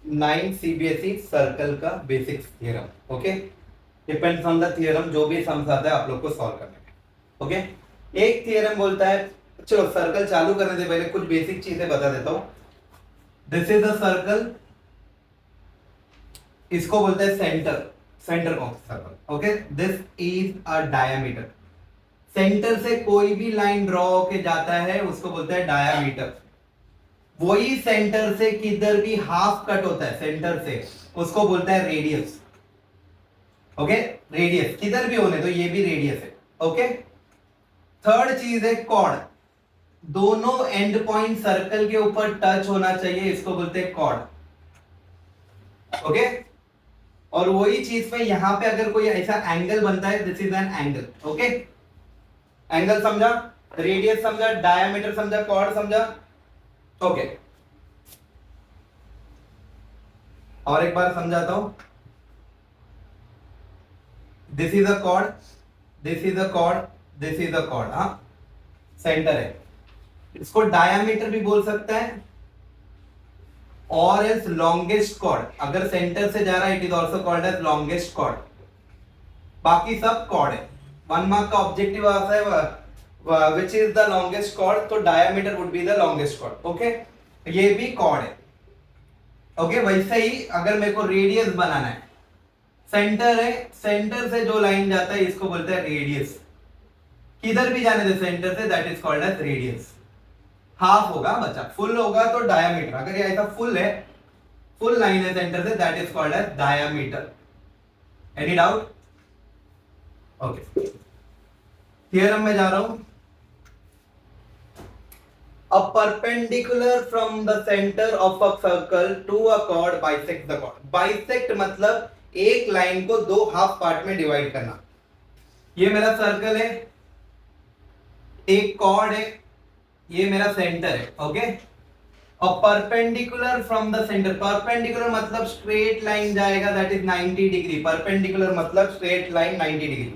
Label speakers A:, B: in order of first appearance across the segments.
A: 9 CBSE circle का basics theorem. Okay, depends on the theorem, जो भी सम्स आता है आप लोग को सॉल्व करने में। ओके, एक थ्योरम बोलता है, चलो सर्कल चालू करने से पहले कुछ बेसिक चीजें बता देता हूं। दिस इज अ सर्कल, इसको बोलते हैं centre, centre of circle. Okay, this is a diameter. Centre से कोई भी लाइन ड्रॉ होके जाता है उसको बोलते हैं डायामीटर। वही सेंटर से किधर भी हाफ कट होता है सेंटर से उसको बोलता है रेडियस। ओके, रेडियस किधर भी होने तो ये भी रेडियस है। ओके, थर्ड चीज है कॉर्ड। दोनों एंड पॉइंट सर्कल के ऊपर टच होना चाहिए, इसको बोलते हैं कॉर्ड। ओके, और वही चीज पे यहां पे अगर कोई ऐसा एंगल बनता है, this is an angle. Okay, angle समझा, रेडियस समझा, डायामीटर समझा, कॉर्ड समझा। ओके, और एक बार समझाता हूं। This is a chord, this is a chord, this is a chord. हाँ, सेंटर है, इसको डायामीटर भी बोल सकता है और एल्स लॉन्गेस्ट कॉर्ड। अगर सेंटर से जा रहा है it is also called as longest chord. बाकी सब कॉर्ड है। 1 मार्क का ऑब्जेक्टिव आता है which is the longest chord, तो diameter would be the longest chord. Okay, ये भी कॉर्ड है। ओके, वैसे ही अगर मेरे को रेडियस बनाना है, सेंटर है, सेंटर से जो लाइन जाता है इसको बोलते हैं रेडियस। किधर भी जाने दे सेंटर से, that is called as radius. Half होगा बच्चा, फुल होगा तो डायामीटर। अगर ये ऐसा फुल है, फुल लाइन है सेंटर से, that is called as diameter. Any doubt? Okay, theorem में जा रहा हूं। A perpendicular from the center of a circle to a chord bisect the chord. Bisect मतलब एक लाइन को दो हाफ पार्ट में डिवाइड करना। ये मेरा सर्कल है, एक कॉर्ड है, ये मेरा सेंटर है। ओके, और perpendicular from the centre, perpendicular मतलब स्ट्रेट लाइन जाएगा, दैट इज 90 डिग्री। परपेंडिकुलर मतलब straight line 90 degree.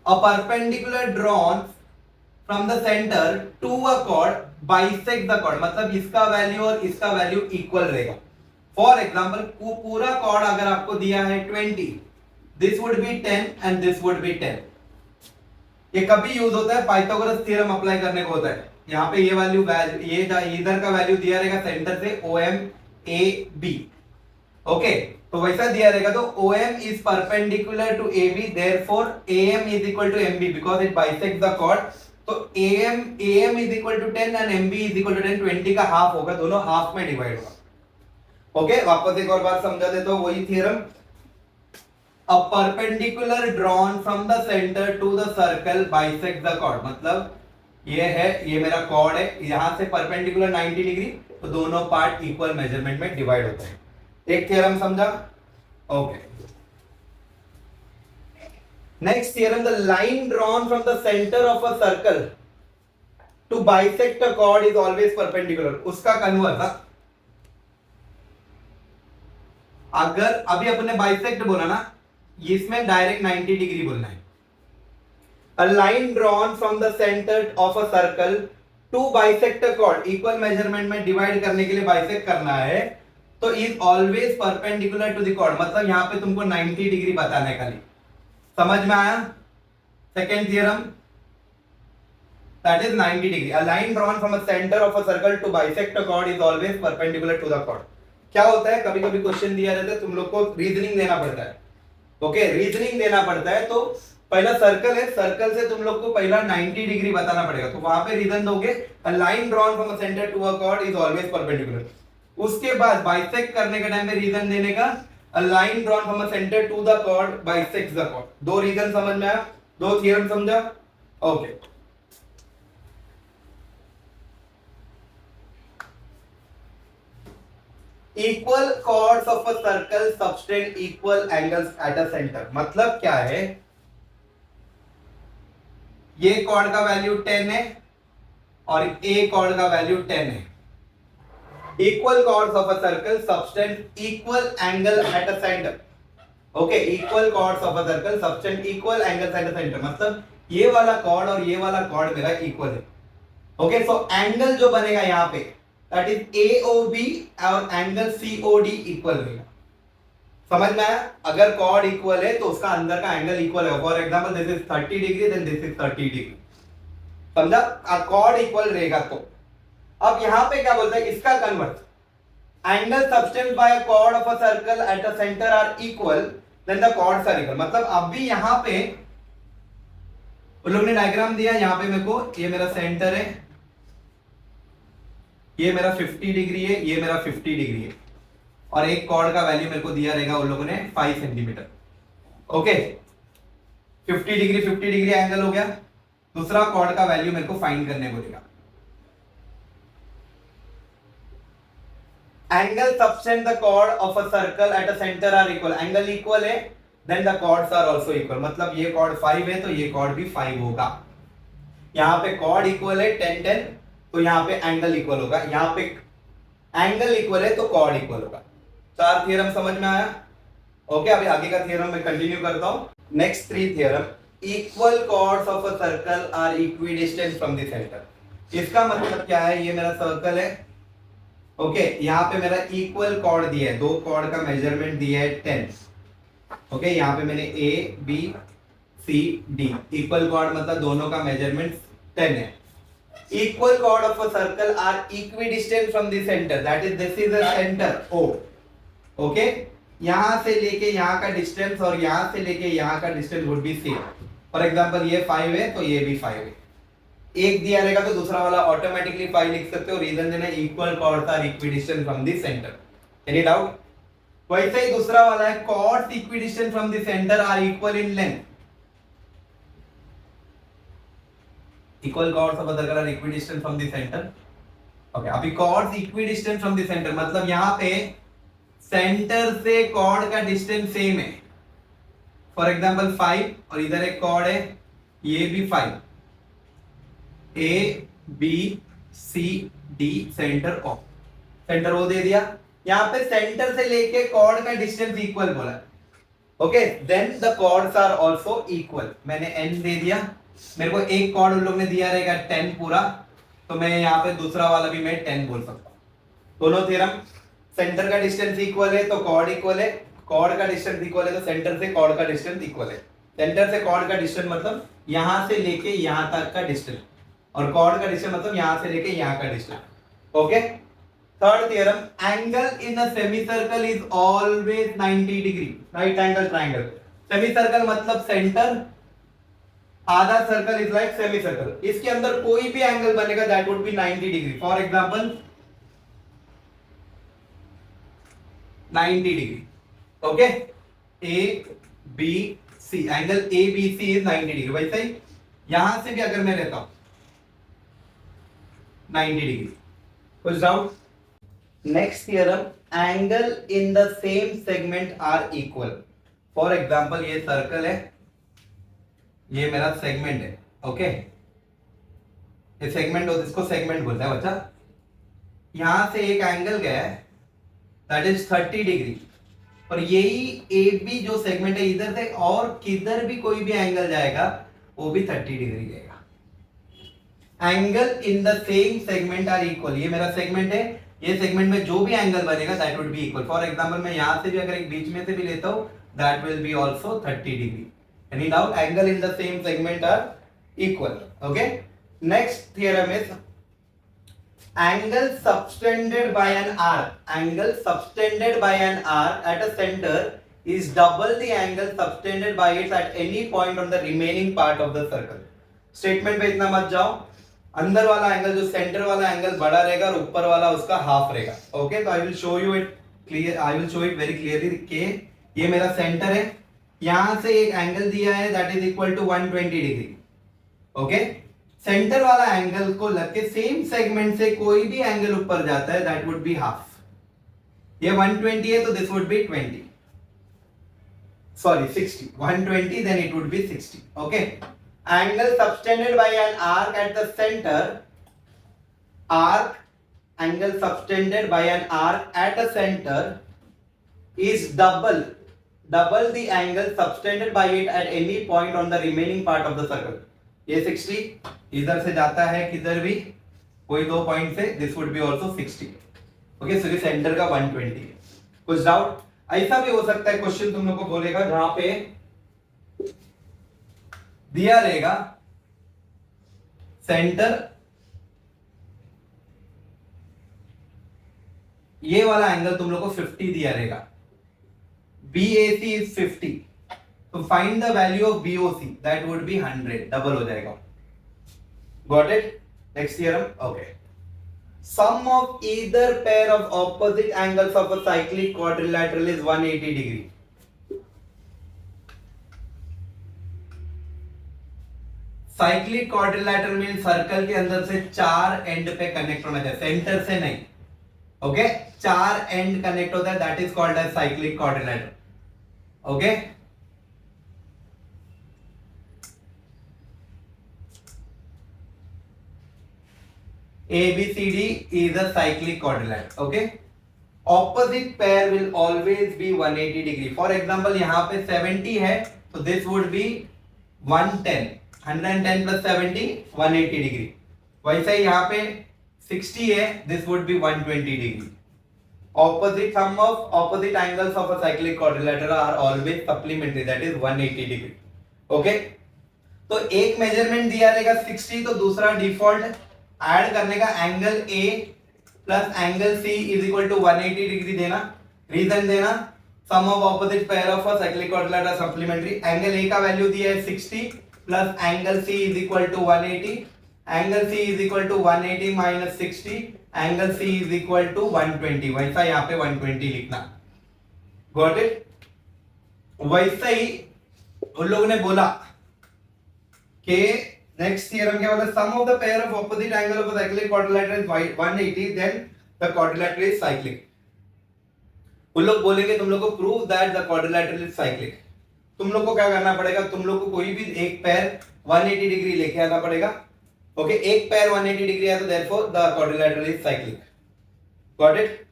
A: A perpendicular drawn from the centre to a chord bisect the chord, मतलब इसका वैल्यू और इसका वैल्यू इक्वल रहेगा। फॉर एग्जांपल, पूरा कॉर्ड अगर आपको दिया है 20, this would be 10 and this would be 10। ये कभी यूज होता है, पाइथागोरस थ्योरम अप्लाई करने को होता है। यहाँ पे ये वैल्यू, ये इधर का वैल्यू दिया रहेगा सेंटर से OM AB। ओके, तो वैसा दिया रहेगा तो OM is perpendicular to AB, therefore AM is equal to MB because it bisects the chord. तो AM is equal to 10 and MB is equal to 10, 20 का हाफ होगा, दोनों हाफ में डिवाइड होगा। ओके, वापस एक और बार समझा देता हूं वही theorem. A perpendicular drawn from the center to the circle bisects the chord, मतलब ये है, ये मेरा कॉर्ड है, यहां से परपेंडिकुलर 90 डिग्री, तो दोनों पार्ट इक्वल मेजरमेंट में डिवाइड होते हैं। एक थ्योरम समझा? Okay, next theorem, the line drawn from the centre of a circle to bisect a chord is always perpendicular. उसका कन्वर्स, अगर अभी अपने बाइसेक्ट बोला ना, इसमें डायरेक्ट 90 डिग्री बोलना है। A line drawn from the center of a circle to bisect a chord, equal measurement में डिवाइड करने के लिए बाइसेक्ट करना है, तो is always perpendicular to the chord, मतलब यहां पे तुमको 90 डिग्री बताने का नहीं। समझ में आया? Second theorem, that is 90 degree. A line drawn from a center of a circle to bisect a chord is always perpendicular to the chord। क्या होता है, कभी कभी क्वेश्चन दिया रहता है, तुम लोग को रीजनिंग देना पड़ता है। ओके, रीजनिंग देना पड़ता है, तो पहला सर्कल है, सर्कल से तुम लोग को पहला 90 डिग्री बताना पड़ेगा, तो वहां पे रीजन दोगे, a line drawn from a centre to a chord is always perpendicular. उसके बाद बाइसेक्ट करने के टाइम में रीजन देने का, a line drawn from a centre to the chord bisects the chord. दो रीजन समझ में आया, दो थ्योरम समझा? Okay, equal chords of a circle subtend equal angles at a centre, मतलब क्या है, ये कॉर्ड का वैल्यू 10 है और ए कॉर्ड का वैल्यू 10 है। Equal chords of a circle subtend equal angle at a centre. Okay, equal chords of a circle subtend equal angle at a centre, मतलब ये वाला कॉर्ड और ये वाला कॉर्ड मेरा इक्वल है। ओके, सो एंगल जो बनेगा यहाँ पे, दैट इज AOB और एंगल COD इक्वल रहेगा। समझ में आया? अगर कॉर्ड इक्वल है तो उसका अंदर का एंगल इक्वल है। For example this is 30 degree then this is 30 degree. समझा? कॉर्ड इक्वल रहेगा तो। अब यहां पे क्या बोलता है इसका convert, angle subtend by a chord of a circle at a centre are equal then the chords are equal. मतलब अब भी यहां पे उन लोग ने डायग्राम दिया, यहां पे मेरे को ये मेरा सेंटर है, ये मेरा 50 डिग्री है, ये मेरा 50 डिग्री है, और एक कॉर्ड का वैल्यू मेरे को दिया रहेगा उन लोगों ने 5 centimetre. Okay, 50 degree 50 degree angle हो गया। दूसरा कॉर्ड का वैल्यू मेरे को फाइंड करने को देगा। Angle subtended the chord of a circle at a centre are equal, angle equal है then the chords are also equal. मतलब ये कॉर्ड 5 है तो ये कॉर्ड भी 5 होगा। यहां पे कॉर्ड इक्वल है 10 10, तो यहां पे एंगल इक्वल होगा। यहां पे एंगल इक्वल है तो कॉर्ड इक्वल होगा। चार थ्योरम समझ में आया? ओके, अभी आगे का थ्योरम मैं कंटिन्यू करता हूं। Next 3 theorem, equal chords of a circle are equidistant from the centre. इसका मतलब क्या है? ये मेरा सर्कल है, ओके, यहाँ पे मेरा इक्वल कॉर्ड दिया है, दो कॉर्ड का मेजरमेंट दिया है 10। ओके, यहाँ पे मैंने ABCD इक्वल कॉर्ड मतलब दोनों का मेजरमेंट 10 है। Equal chord of a circle are equidistant from the centre, that is this is the centre O। Okay, यहां से लेके यहां का डिस्टेंस और यहां से लेके यहां का distance would be same. For example ये 5 है तो ये भी 5 है। एक दिया रहेगा तो दूसरा वाला ऑटोमेटिकली 5 लिख सकते हो। रीजन देना equal chords are equidistant from the centre. Any doubt? वैसे ही दूसरा वाला है chords equidistant from the centre are equal in length. Equal chords of a circle are equidistant from the centre. Okay, अभी chords equidistant from the centre मतलब यहां पे centre से कॉर्ड का डिस्टेंस सेम है। फॉर एग्जांपल 5 और इधर एक कॉर्ड है, ये भी 5, ABCD सेंटर ऑफ, सेंटर वो दे दिया। यहां पे सेंटर से लेके कॉर्ड का डिस्टेंस इक्वल बोला। Okay, then the chords are also equal. मैंने n दे दिया, मेरे को एक कॉर्ड उन लोग ने दिया रहेगा 10 पूरा, तो मैं यहाँ पे दूसरा वाला भी मैं 10 बोल सकता हूँ। दोनों थ्योरम, सेंटर का डिस्टेंस इक्वल है तो कॉर्ड इक्वल है, कॉर्ड का डिस्टेंस इक्वल है तो सेंटर से कॉर्ड का डिस्टेंस इक्वल है। सेंटर से कॉर्ड का डिस्टेंस मतलब यहां से लेके यहां तक का डिस्टेंस, और कॉर्ड का डिस्टेंस मतलब यहां से लेके यहां का distance. Okay, third theorem, angle in a semi circle is always 90 degree. Right angle triangle, semi circle मतलब सेंटर, आधा circle is like semi circle. इसके अंदर कोई भी एंगल बनेगा that would be 90 degree. For example 90 degree. Okay, ABC angle ABC is 90 degree. वैसे ही यहां से भी अगर मैं लेता हूं 90 डिग्री। कुछ doubt? Next theorem, angle in the same segment are equal. For example ये सर्कल है, ये मेरा सेगमेंट है। ओके, ये सेगमेंट हो, इसको सेगमेंट बोलते हैं बच्चा। यहां से एक एंगल गया है दैट इज 30 डिग्री, और यही AB जो सेगमेंट है इधर से और किधर भी कोई भी एंगल जाएगा वो भी 30 डिग्री जाएगा। Angle in the same segment are equal, ये मेरा सेगमेंट है, ये सेगमेंट में जो भी एंगल बनेगा that would be equal. For example मैं यहां से भी अगर एक बीच में से भी लेता हूं that will be also 30 degree. Any doubt? Angle in the same segment are equal. Okay, next theorem is angle subtended by an arc, angle subtended by an arc at a center is double the angle subtended by it at any point on the remaining part of the circle। Statement पे इतना मत जाओ, अंदर वाला angle जो centre वाला angle बड़ा रहेगा और ऊपर वाला उसका हाफ रहेगा। ओके, तो I will show you it clear, I will show it very clearly कि ये मेरा सेंटर है, यहां से एक एंगल दिया है that is equal to 120 degree. Okay, centre वाला एंगल को लग के सेम सेगमेंट से कोई भी एंगल ऊपर जाता है दैट वुड बी हाफ। ये 120 है तो this would be 20, sorry 60, 120 then it would be 60। Okay, angle subtended by an arc at the centre, arc angle subtended by an arc at the centre is double the angle subtended by it at any point on the remaining part of the circle। ये 60 इधर से जाता है किधर भी कोई 2 point से this would be also 60. Okay, so ये सेंटर का 120 है. कुछ डाउट? ऐसा भी हो सकता है क्वेश्चन तुम लोग को बोलेगा जहां पे दिया रहेगा सेंटर, ये वाला एंगल तुम लोग को 50 दिया रहेगा, BAC इज 50, तो find the value of BOC, that would be 100, double हो जाएगा. Got it? Next theorem. Okay, sum of either pair of opposite angles of a cyclic quadrilateral is 180 degree. Cyclic quadrilateral mean circle के अंदर से 4 and पे connect होना चाहिए, centre से नहीं. ओके, 4 एंड कनेक्ट होता है, that is called as cyclic quadrilateral. Okay, ABCD is a cyclic quadrilateral. Okay, opposite pair will always be 180 degree. For example, यहाँ पे 70 है, तो this would be 110. 110 plus 70, 180 degree. वैसे ही यहाँ पे 60 है, this would be 120 degree. Opposite sum of opposite angles of a cyclic quadrilateral are always supplementary, that is 180 degree. Okay, तो एक मेजरमेंट दिया रहेगा 60, तो दूसरा डिफॉल्ट ऐड करने का angle A plus angle C is equal to 180 degree देना. Reason देना, sum of opposite pair of a cyclic quadrilateral supplementary. Angle A का वैल्यू दिया है 60 plus angle C is equal to 180. Angle C is equal to 180 minus 60, angle C is equal to 120. वैसा यहाँ पे 120 लिखना. Got it? वैसे ही उन लोगों ने बोला कि नेक्स्ट थियरम क्या बोला, sum of the pair of opposite angle of a cyclic quadrilateral is 180, then the quadrilateral is cyclic. उन लोग बोलेंगे तुम लोग को prove that the quadrilateral is cyclic. तुम लोग को क्या करना पड़ेगा, तुम लोग को कोई भी एक पैर 180 डिग्री लेके आना पड़ेगा. ओके, एक पैर 180 डिग्री है तो therefore the quadrilateral is cyclic. Got it?